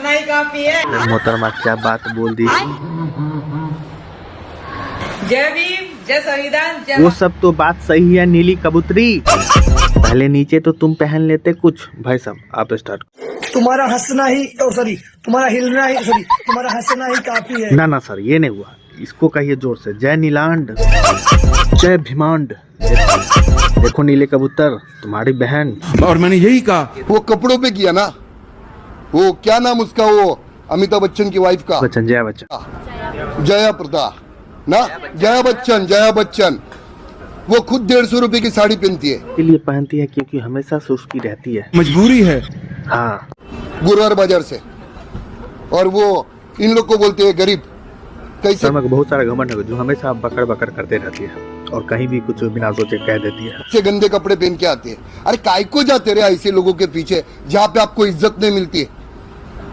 हंसना ही काफी है। मोहतरमा क्या बात बोल दी। जय भीम, जय संविधान, जय। वो सब तो बात सही है नीली कबूतरी, पहले नीचे तो तुम पहन लेते कुछ। भाई साहब आप स्टार्ट। तुम्हारा हंसना ही तुम्हारा हिलना ही तुम्हारा हंसना ही काफी है। ना सर ये नहीं हुआ, इसको कहिए जोर से। जय नीलांड, जय भीमांड। देखो नीले कबूतर तुम्हारी बहन। और मैंने यही कहा। वो कपड़ों पे किया ना, वो क्या नाम उसका, वो अमिताभ बच्चन की वाइफ का, बच्चन, जया बच्चन, जया प्रदा ना, जया बच्चन वो खुद 150 रुपए की साड़ी पहनती है। के लिए पहनती है क्योंकि हमेशा से उसकी रहती है, मजबूरी है। हाँ गुरुवार बाजार से। और वो इन लोग को बोलते हैं गरीब। कैसे बहुत सारा घमंड है जो हमेशा बकर बकर करते रहती है और कहीं भी कुछ बिना सोचे कह देती है। से गंदे कपड़े पहन के आते हैं। अरे काय को जाते रहे ऐसे लोगों के पीछे जहाँ पे आपको इज्जत नहीं मिलती है।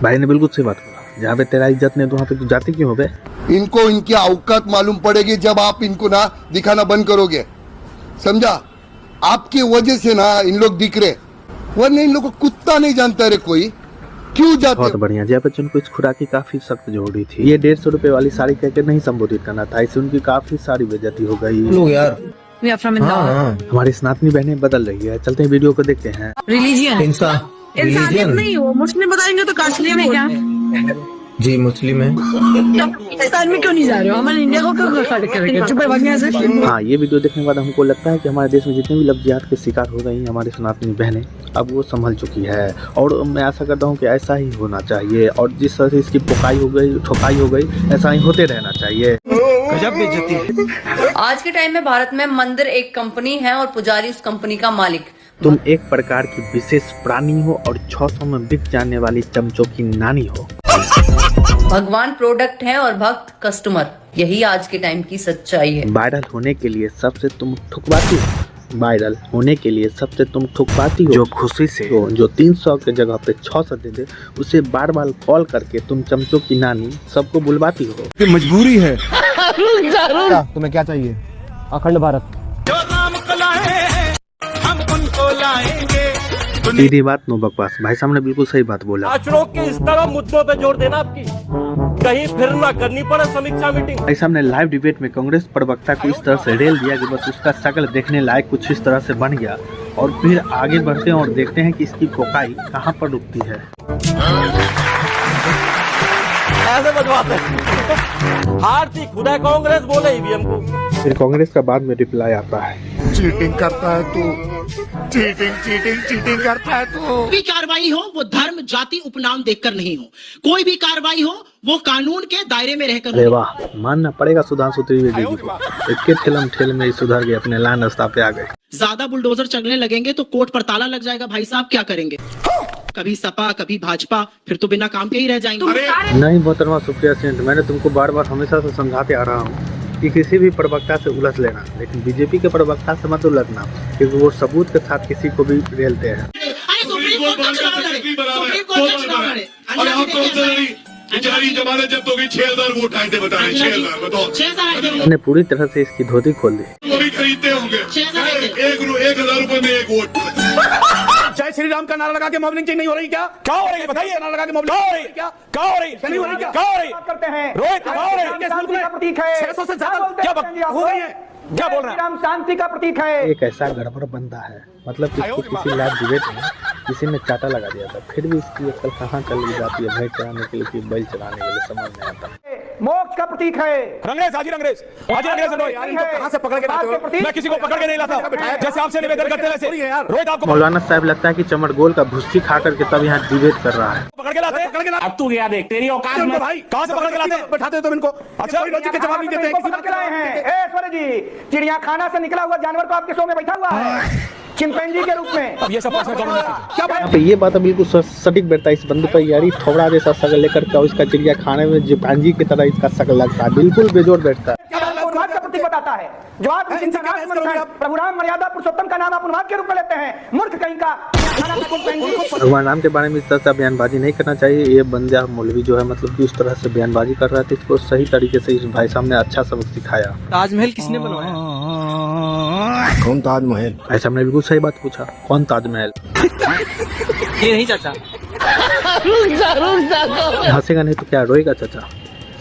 भाई ने बिल्कुल सही बात कहा, जहाँ पे तेरा इज्जत नहीं तो वहाँ पे तू जाती क्यों हो बे? इनको इनकी औकात मालूम पड़ेगी जब आप इनको ना दिखाना बंद करोगे, समझा? आपकी वजह से ना इन लोग दिख रहे, वरना इन लोग को कुत्ता नहीं जानता रे कोई, क्यों जाते? बहुत बढ़िया। जया बच्चन को इस खुराक की काफी सख्त जोड़ी थी। ये 150 रुपए वाली साड़ी कहकर नहीं संबोधित करना था, इससे उनकी काफी सारी बेइज्जती हो गई। लोग यार हमारी स्नातनी बहनें बदल रही है। चलते हैं वीडियो को देखते हैं। रिलीजियन इंसानियत नहीं, वो मुस्लिम बताएंगे तो कास्टली में क्या जी मुस्लिम है। पाकिस्तान में क्यों नहीं जा रहे हो? हमारे इंडिया को क्यों खड़े करेंगे? चुप है भागने से। हाँ, ये वीडियो देखने के बाद हमको लगता है कि हमारे देश में जितने भी लफ्जियात के शिकार हो गई हमारी सनातनी बहनें, अब वो संभल चुकी है। और मैं आशा करता हूँ कि ऐसा ही होना चाहिए और जिस तरह से इसकी पुकाई हो गई, ठोकाई हो गई, ऐसा ही होते रहना चाहिए। गजब बेइज्जती है। आज के टाइम में भारत में मंदिर एक कंपनी है और पुजारी उस कंपनी का मालिक। तुम एक प्रकार की विशेष प्राणी हो और 600 में बिक जाने वाली चमचों की नानी हो। भगवान प्रोडक्ट है और भक्त कस्टमर, यही आज के टाइम की सच्चाई है। वायरल होने के लिए सबसे तुम ठुकवाती हो, वायरल होने के लिए सबसे तुम ठुकवाती हो। जो खुशी से जो 300 के जगह पे 600 दे दे, उसे बार बार कॉल करके तुम चमचों की नानी सबको बुलवाती हो। ये मजबूरी है। तुम्हें क्या चाहिए? अखंड भारत। सीधी बात, नो बकवास। भाई साहब ने बिल्कुल सही बात बोला। आचरणों के इस तरह मुद्दों पे जोर देना आपकी कहीं फिर ना करनी पड़े समीक्षा मीटिंग। भाई साहब ने लाइव डिबेट में कांग्रेस प्रवक्ता को इस तरह से रेल दिया कि बस उसका शक्ल देखने लायक कुछ इस तरह से बन गया। और फिर आगे बढ़ते हैं और देखते हैं कि इसकी पोकाई कहाँ पर रुकती है। ऐसे बजवाते हारती खुदा कांग्रेस बोले ईवीएम को। फिर कांग्रेस का बाद में रिप्लाई आता है, चीटिंग करता है तू, चीटिंग करता है तू। कोई भी कार्रवाई हो वो धर्म जाति उपनाम देखकर नहीं हो, कोई भी कार्रवाई हो वो कानून के दायरे में रहकर। अरे वाह, मानना पड़ेगा सुधांशु त्रिवेदी जी को। एक ठेल में ही सुधर गए, अपने लाइन रास्ता पे आ गए। ज्यादा बुलडोजर चलने लगेंगे तो कोर्ट पर ताला लग जाएगा। भाई साहब क्या करेंगे? कभी सपा कभी भाजपा, फिर तो बिना काम के ही रह जाएंगे। नहीं मोहतरमा सुप्रिया सेन, मैंने तुमको बार बार हमेशा से समझाते आ रहा हूँ कि किसी भी प्रवक्ता से उलझ लेना, लेकिन बीजेपी के प्रवक्ता से मत उलझना, क्योंकि वो सबूत के साथ किसी को भी रेलते हैं। मैंने पूरी तरह से इसकी धोती खोल दी। खरीदते होंगे 1,000 रुपए में एक वोट। जय श्री राम का नारा लगा के मॉबलिंग नहीं हो रही क्या? क्या हो रही है बताइए? नारा लगा के मॉबलिंग हो रही है क्या? क्या हो रही है? नहीं हो रही क्या? क्या हो रही करते हैं? रोहित क्या हो रही है? प्रतीक है 600 से ज्यादा क्या हो रही है? क्या बोल रहे हैं? राम शांति का प्रतीक है। एक ऐसा गड़बड़ बंदा है, मतलब कि इसको किसी लाइव डिबेट में किसी ने चाटा लगा दिया था, फिर भी इसकी अक्ल कहाँ चली जाती है भैंस चराने के लिए कि बैल चराने के लिए, समझ नहीं आता। मोक्ष का प्रतीक है। रंगरेज हाजी रंगरेज यार, इनको कहाँ से पकड़ के लाते हो? मैं किसी को पकड़ के नहीं लाता, जैसे आपसे निवेदन करते वैसे। रोहित आपको मौलाना साहब लगता है कि चमड़गोल का भुस्सी खा करके तब यहाँ डिबेट कर रहा है। पकड़ के लाते हैं। अब तू गया देख तेरी औकात में भाई, कहाँ से पकड़ के लाते हैं? बैठाते हो तुम इनको? अच्छा लॉजिक के जवाब नहीं देते हैं। पकड़ के लाए हैं ऐश्वर्य जी, चिड़िया खाना से निकला हुआ जानवर तो आपके शो में बैठा हुआ है चिंपैंजी के रूप में। अब ये सब क्या तो ये बात बिल्कुल सटीक बैठता है। इस बंदे पर यारी थोड़ा जैसा शक्ल लेकर के इसका चिड़िया खाने में चिंपैंजी की तरह इसका शक्ल लगता है, बिल्कुल बेजोड़ बैठता है। उन्माद का प्रतीक बताता है जो आप प्रभु राम मर्यादा पुरुषोत्तम का नाम आप उन्माद के रूप में लेते हैं। मूर्ख कहीं का। भगवान राम के बारे में इस तरह से बयानबाजी नहीं करना चाहिए। ये बंदा मौलवी जो है मतलब कि उस तरह से बयानबाजी कर रहा था, इसको सही तरीके से इस भाई साहब ने अच्छा सबक सिखाया। ताजमहल किसने बनवाया? कौन ताजमहल? भाई साहब ने बिल्कुल सही बात पूछा, कौन ताजमहल? ये नहीं चाचा, हंसेगा नहीं तो क्या रोएगा चाचा?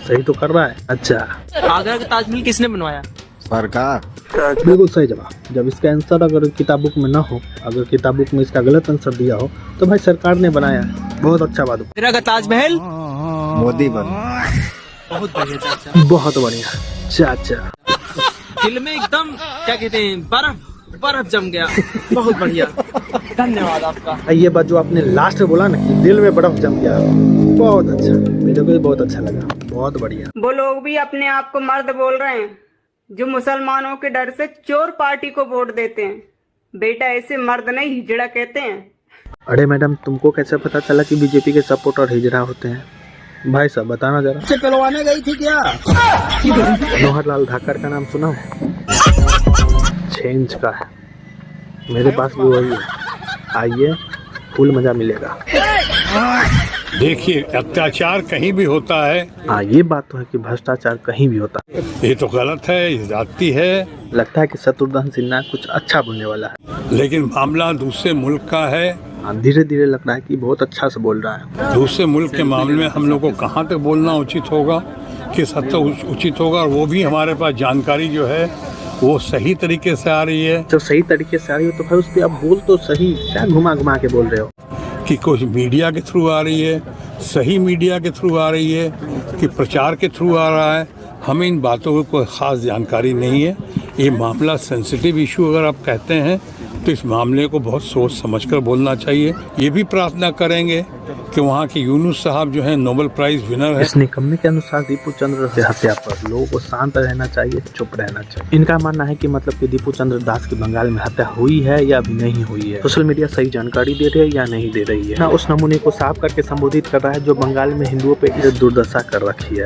सही तो कर रहा है। अच्छा, आगरा का ताजमहल किसने बनवाया? बिल्कुल सही जवाब। जब इसका आंसर अगर किताब बुक में ना हो, अगर किताब बुक में इसका गलत आंसर दिया हो, तो भाई सरकार ने बनाया है। बहुत अच्छा बात। आगरा का ताजमहल मोदी बन बहुत बढ़िया चाचा, बहुत बढ़िया चाचा। दिल में एकदम क्या कहते हैं, बर्फ जम गया। बहुत बढ़िया, धन्यवाद आपका। ये बात जो आपने लास्ट में बोला ना कि दिल में बर्फ जम गया, बहुत अच्छा, मेरे को भी बहुत अच्छा लगा। बहुत बढ़िया। वो लोग भी अपने आप को मर्द बोल रहे हैं जो मुसलमानों के डर से चोर पार्टी को वोट देते हैं। बेटा ऐसे मर्द नहीं, हिजड़ा कहते हैं। अरे मैडम, तुमको कैसे पता चला कि बीजेपी के सपोर्टर हिजड़ा होते हैं? भाई साहब बताना जरा। से पिलवाने गई थी क्या? मनोहर लाल धाकर का नाम सुना है? चेंज का है, मेरे पास भी वही है। आइए, फुल मजा मिलेगा। देखिए, अत्याचार कहीं भी होता है। हाँ, ये बात तो है कि भ्रष्टाचार कहीं भी होता है। ये तो गलत है, ये जाती है। लगता है कि शत्रुघ्न सिन्हा कुछ अच्छा बोलने वाला है, लेकिन मामला दूसरे मुल्क का है। हाँ, धीरे धीरे लग रहा है कि बहुत अच्छा से बोल रहा है। दूसरे मुल्क के मामले में हम लोग को कहाँ तक बोलना उचित होगा, किस हद तक उचित होगा, और वो भी हमारे पास जानकारी जो है वो सही तरीके से आ रही है। जब सही तरीके से आ रही हो तो फिर उस पर आप बोल तो सही, क्या घुमा घुमा के बोल रहे हो? कि कुछ मीडिया के थ्रू आ रही है, सही मीडिया के थ्रू आ रही है, कि प्रचार के थ्रू आ रहा है, हमें इन बातों की कोई ख़ास जानकारी नहीं है। ये मामला सेंसिटिव इशू अगर आप कहते हैं तो इस मामले को बहुत सोच समझकर बोलना चाहिए। ये भी प्रार्थना करेंगे कि वहाँ के यूनुस साहब जो है नोबेल प्राइज विनर है। इस निकम्मे के अनुसार दीपू चंद्र की हत्या पर लोगों को शांत रहना चाहिए, चुप रहना चाहिए। इनका मानना है कि मतलब कि दीपू चंद्र दास की बंगाल में हत्या हुई है या अभी नहीं हुई है। सोशल मीडिया सही जानकारी दे रही है या नहीं दे रही है ना, उस नमूने को साफ करके संबोधित कर रहा है जो बंगाल में हिंदुओं पे इस दुर्दशा कर रखी है।